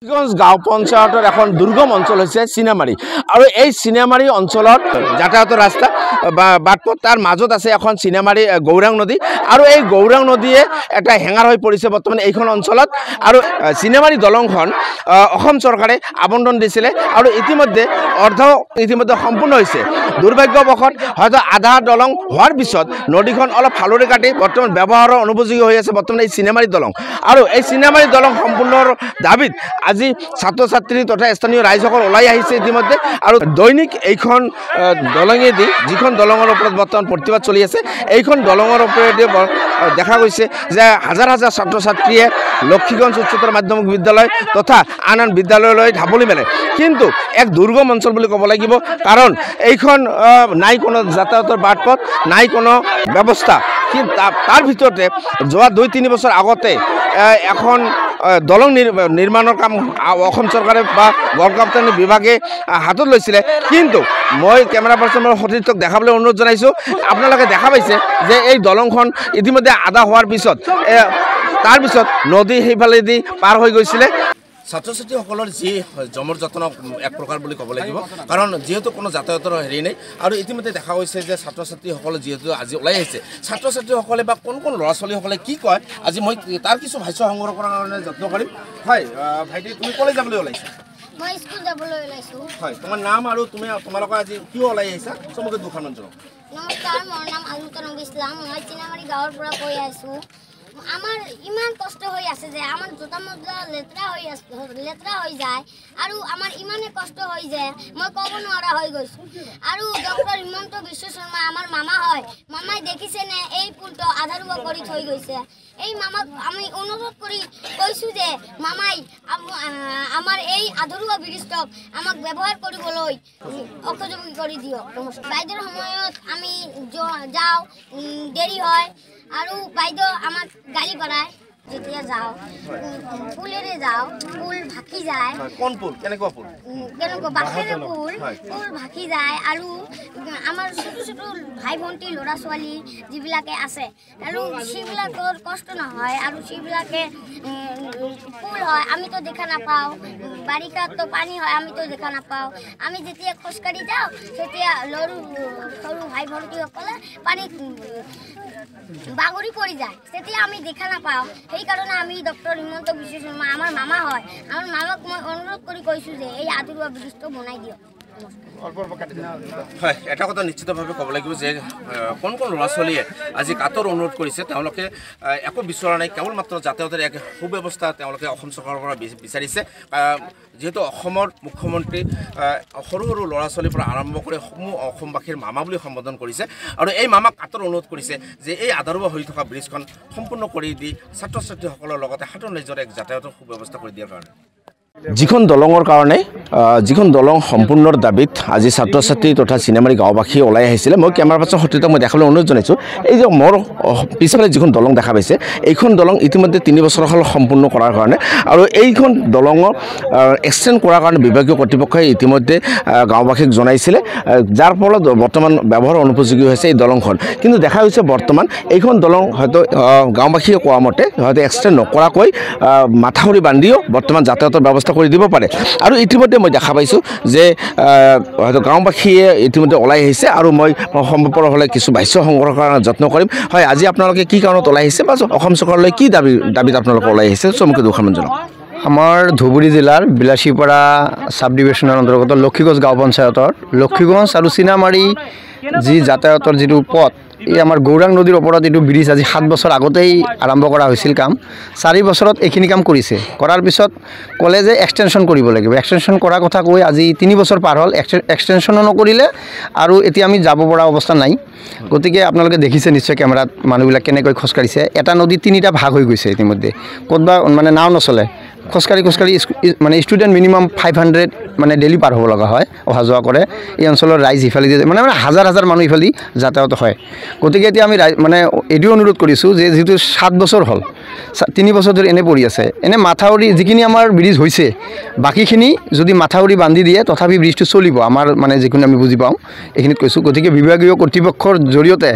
লক্ষীগঞ্জ গাঁও পঞ্চায়তৰ এখন দুৰ্গম অঞ্চল হৈছে চিনামাৰী আৰু এই চিনামাৰী অঞ্চলত যাতায়াতৰ ৰাস্তা বাটপথ তাৰ মাজত আছে এখন চিনামাৰী গৌৰাং নদী আৰু এই গৌৰাং নদীয়ে এটা হেঙাৰ হৈ পৰিছে বৰ্তমান এইখন অঞ্চলত আৰু চিনামাৰী দলংখন অসম চৰকাৰে আবণ্টন দিছিলে আৰু ইতিমধ্যে সম্পূৰ্ণ হৈছে দুৰ্ভাগ্যবশত হয়তো আধা দলং হোৱাৰ পিছত নদীখন অলপ ফালৰি কাটি বৰ্তমান ব্যৱহাৰৰ অনুপযোগী হৈ আছে বৰ্তমান এই চিনামাৰী দলং আৰু এই চিনামাৰী দলং সম্পূৰ্ণৰ দাবীত আজি ছাত্ৰ ছাত্ৰী তথা স্থানীয় ৰাইজসকল ওলাই আহিছে ইতিমধ্যে আৰু দৈনিক এইখন দলঙেদি যিখন দলঙৰ ওপৰত বৰ্তমান প্ৰতিবাদ চলি আছে এইখন দলঙৰ ওপৰেদি দেখা গৈছে যে হাজাৰ হাজাৰ ছাত্ৰ ছাত্ৰীয়ে লক্ষীগঞ্জ উচ্চতৰ মাধ্যমিক বিদ্যালয় তথা আন আন বিদ্যালয়লৈ ঢাপলি মেলে কিন্তু এক দুৰ্গম অঞ্চল বুলি ক'ব লাগিব কাৰণ এইখন নাই কোনো যাতায়াতৰ বাটপথ নাই কোনো ব্যৱস্থা কিন্তু তাৰ ভিতৰতে যোৱা 2-3 বছৰ আগতে এখন দলং নিৰ্মাণৰ কাম অসম চৰকাৰে বা গড়কাপ্তানি বিভাগে হাতত লৈছিলে কিন্তু মই কেমেৰা পাৰ্চনৰ সতীৰ্থক দেখাবলৈ অনুৰোধ জনাইছোঁ আপোনালোকে দেখা পাইছে যে এই দলংখন ইতিমধ্যে আধা হোৱাৰ পিছত তাৰ পিছত নদী সেইফালেদি পাৰ হৈ গৈছিলে ছাত্ৰ ছাত্ৰীসকলৰ যি জমৰ যত্ন এক প্ৰকাৰ বুলি ক'ব লাগিব কাৰণ যিহেতু কোনো যাতায়াতৰ হেৰি নাই আৰু ইতিমধ্যে দেখা গৈছে যে ছাত্ৰ ছাত্ৰীসকলে যিহেতু আজি ওলাই আহিছে ছাত্ৰ ছাত্ৰীসকলে বা কোন ল'ৰা ছোৱালীসকলে কি কয় আজি মই তাৰ কিছু ভাষ্য সংগ্ৰহ কৰাৰ কাৰণে যত্ন কৰিম হয় ভাইটি তুমি কলেজ যাবলৈ ওলাইছা মই স্কুল যাবলৈ ওলাইছোঁ হয় তোমাৰ নাম আৰু তোমালোকে আজি কিয় ওলাই আহিছা চমুকৈ দুখনমান জনাওক নমস্কাৰ মোৰ নাম আলুতৰং ইছলাম মই চিনামাৰী গাঁৱৰ পৰা কৈ আছোঁ আমাৰ ইমান কষ্ট হৈ আছে যে আমাৰ জোতা মোজা লেতেৰা হৈ যায় আৰু আমাৰ ইমানে কষ্ট হৈ যায় মই ক'ব নোৱাৰা হৈ গৈছোঁ আৰু ডক্টৰ হিমন্ত বিশ্ব শৰ্মা আমাৰ মামা হয় মামাই দেখিছেনে এই পুলটো আধাৰুৱা কৰি থৈ গৈছে এই মামাক আমি অনুৰোধ কৰি কৈছোঁ যে মামাই আমাৰ এই আধাৰুৱা ব্ৰিজটোক আমাক ব্যৱহাৰ কৰিবলৈ উপযোগী কৰি দিয়ক বাইদেউৰ সময়ত আমি যাওঁ দেৰি হয় আৰু বাইদেউ আমাক গালি পাৰায় যেতিয়া যাওঁ পুলেৰে যাওঁ পুল ভাকি যায় কোন পুল কেনেকুৱা পুল কেনেকুৱা বাঁহেৰে পুল ভাকি যায় আৰু আমাৰ ছোট ছোট ভাই ভণ্টি ল'ৰা ছোৱালী যিবিলাকে আছে আৰু সেইবিলাকৰ কষ্ট নহয় আৰু সেইবিলাকে পুল হয় আমিতো দেখা নাপাওঁ বাৰিষাতো পানী হয় আমিতো দেখা নাপাওঁ আমি যেতিয়া খোজকাঢ়ি যাওঁ তেতিয়া সৰু ভাই ভণ্টিসকলে পানীত বাগৰি পৰি যায় তেতিয়া আমি দেখা নাপাওঁ সেইকাৰণে আমি ডক্টৰ হিমন্ত বিশ্ব শৰ্মা আমাৰ মামা হয় আমাৰ মামাক মই অনুৰোধ কৰি কৈছোঁ যে এই আধৰুৱা ব্ৰিজটো বনাই দিয়ক হয় এটা কথা নিশ্চিতভাৱে ক'ব লাগিব যে কোন ল'ৰা ছোৱালীয়ে আজি কাটৰ অনুৰোধ কৰিছে তেওঁলোকে একো বিচৰা নাই কেৱল মাত্ৰ যাতায়াতৰ এক সুব্যৱস্থা তেওঁলোকে অসম চৰকাৰৰ পৰা বিচাৰিছে যিহেতু অসমৰ মুখ্যমন্ত্ৰী সৰু সৰু ল'ৰা ছোৱালীৰ পৰা আৰম্ভ কৰি সমূহ অসমবাসীৰ মামা বুলি সম্বোধন কৰিছে আৰু এই মামাক কাটৰ অনুৰোধ কৰিছে যে এই আধাৰুৱা হৈ থকা ব্ৰিজখন সম্পূৰ্ণ কৰি দি ছাত্ৰ ছাত্ৰীসকলৰ লগতে হাতৰ নিজৰ এক যাতায়াতৰ সুব্যৱস্থা কৰি দিয়াৰ কাৰণে যিখন দলঙৰ কাৰণে যিখন দলং সম্পূৰ্ণৰ দাবীত আজি ছাত্ৰ ছাত্ৰী তথা চিনামাৰী গাঁওবাসী ওলাই আহিছিলে মই কেমেৰা পাৰ্চন সতীৰ্থক মই দেখাবলৈ অনুৰোধ জনাইছোঁ এই যে মোৰ পিছফালে যিখন দলং দেখা পাইছে এইখন দলং ইতিমধ্যে 3 বছৰ হ'ল সম্পূৰ্ণ কৰাৰ কাৰণে আৰু এইখন দলঙৰ এক্সটেণ্ড কৰাৰ কাৰণে বিভাগীয় কৰ্তৃপক্ষই ইতিমধ্যে গাঁওবাসীক জনাইছিলে যাৰ ফলত বৰ্তমান ব্যৱহাৰ অনুপযোগী হৈছে এই দলংখন কিন্তু দেখা গৈছে বৰ্তমান এইখন দলং হয়তো গাঁওবাসীয়ে কোৱা মতে হয়তো এক্সটেণ্ড নকৰাকৈ মাথাউৰি বান্ধিও বৰ্তমান যাতায়াতৰ ব্যৱস্থা কৰি দিব পাৰে আৰু ইতিমধ্যে মই দেখা পাইছোঁ যে হয়তো গাঁওবাসীয়ে ইতিমধ্যে ওলাই আহিছে আৰু মই সম্ভৱপৰ হ'লে কিছু ভাষ্য সংগ্ৰহ কৰাৰ যত্ন কৰিম হয় আজি আপোনালোকে কি কাৰণত ওলাই আহিছে বা অসম চৰকাৰলৈ কি দাবীত আপোনালোকে ওলাই আহিছে চমুকৈ দুখনমান জনাওক আমাৰ ধুবুৰী জিলাৰ বিলাসীপাৰা চাব ডিভিশ্যনৰ অন্তৰ্গত লক্ষীগঞ্জ গাঁও পঞ্চায়তৰ লক্ষীগঞ্জ আৰু চিনামাৰী যি যাতায়াতৰ যিটো পথ এই আমাৰ গৌৰাং নদীৰ ওপৰত এইটো ব্ৰিজ আজি 7 বছৰ আগতেই আৰম্ভ কৰা হৈছিল কাম 4 বছৰত এইখিনি কাম কৰিছে কৰাৰ পিছত ক'লে যে এক্সটেনশ্যন কৰিব লাগিব এক্সটেনশ্যন কৰাৰ কথা কৈ আজি 3 বছৰ পাৰ হ'ল এক্সটেনশ্যনো নকৰিলে আৰু এতিয়া আমি যাব পৰা অৱস্থা নাই গতিকে আপোনালোকে দেখিছে নিশ্চয় কেমেৰাত মানুহবিলাক কেনেকৈ খোজকাঢ়িছে এটা নদী 3টা ভাগ হৈ গৈছে ইতিমধ্যে ক'তবা মানে নাও নচলে খোজকাঢ়ি মানে ষ্টুডেণ্ট মিনিমাম 500 মানে ডেইলি পাৰ হ'ব লগা হয় অহা যোৱা কৰে এই অঞ্চলৰ ৰাইজ ইফালে মানে হাজাৰ হাজাৰ মানুহ ইফালে যাতায়াত হয় গতিকে এতিয়া আমি মানে এইটো অনুৰোধ কৰিছোঁ যে যিহেতু 7 বছৰ হ'ল 3 বছৰ ধৰি এনে পৰি আছে এনে মাথাউৰি যিখিনি আমাৰ ব্ৰিজ হৈছে বাকিখিনি যদি মাথাউৰি বান্ধি দিয়ে তথাপি ব্ৰিজটো চলিব আমাৰ মানে যিখিনি আমি বুজি পাওঁ এইখিনিত কৈছোঁ গতিকে বিভাগীয় কৰ্তৃপক্ষৰ জৰিয়তে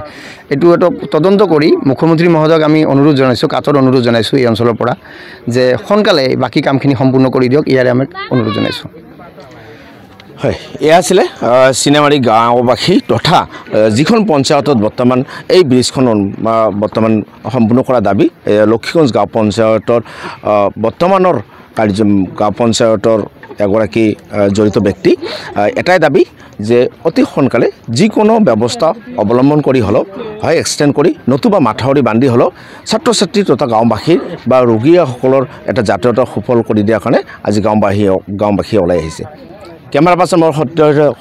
এইটো এটা তদন্ত কৰি মুখ্যমন্ত্ৰী মহোদয়ক আমি অনুৰোধ জনাইছোঁ কাটৰ অনুৰোধ জনাইছোঁ এই অঞ্চলৰ পৰা যে সোনকালে বাকী কামখিনি সম্পূৰ্ণ কৰি দিয়ক ইয়াৰে আমি অনুৰোধ জনাইছোঁ হয় এয়া আছিলে চিনেমাৰী গাঁওবাসী তথা যিখন পঞ্চায়তত বৰ্তমান এই ব্ৰিজখন বৰ্তমান সম্পূৰ্ণ কৰা দাবী লক্ষীগঞ্জ গাঁও পঞ্চায়তৰ বৰ্তমানৰ গাঁও পঞ্চায়তৰ এগৰাকী জড়িত ব্যক্তি এটাই দাবী যে অতি সোনকালে যিকোনো ব্যৱস্থা অৱলম্বন কৰি হ'লেও হয় এক্সটেণ্ড কৰি নতুবা মাথাউৰি বান্ধি হ'লেও ছাত্ৰ ছাত্ৰী তথা গাঁওবাসীৰ বা ৰোগীসকলৰ এটা যাতায়াতৰ সুফল কৰি দিয়াৰ কাৰণে আজি গাঁওবাসী ওলাই আহিছে কেমেৰা পাৰ্চন মোৰ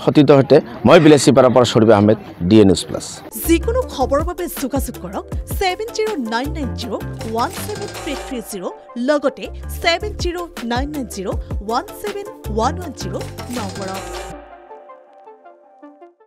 সতীৰ্থৰ সৈতে মই বিলাসীপাৰাৰ পৰা Sharif Ahmed DA News Plus যিকোনো খবৰৰ বাবে যোগাযোগ কৰক 7099017330 লগতে 7099017110 নম্বৰত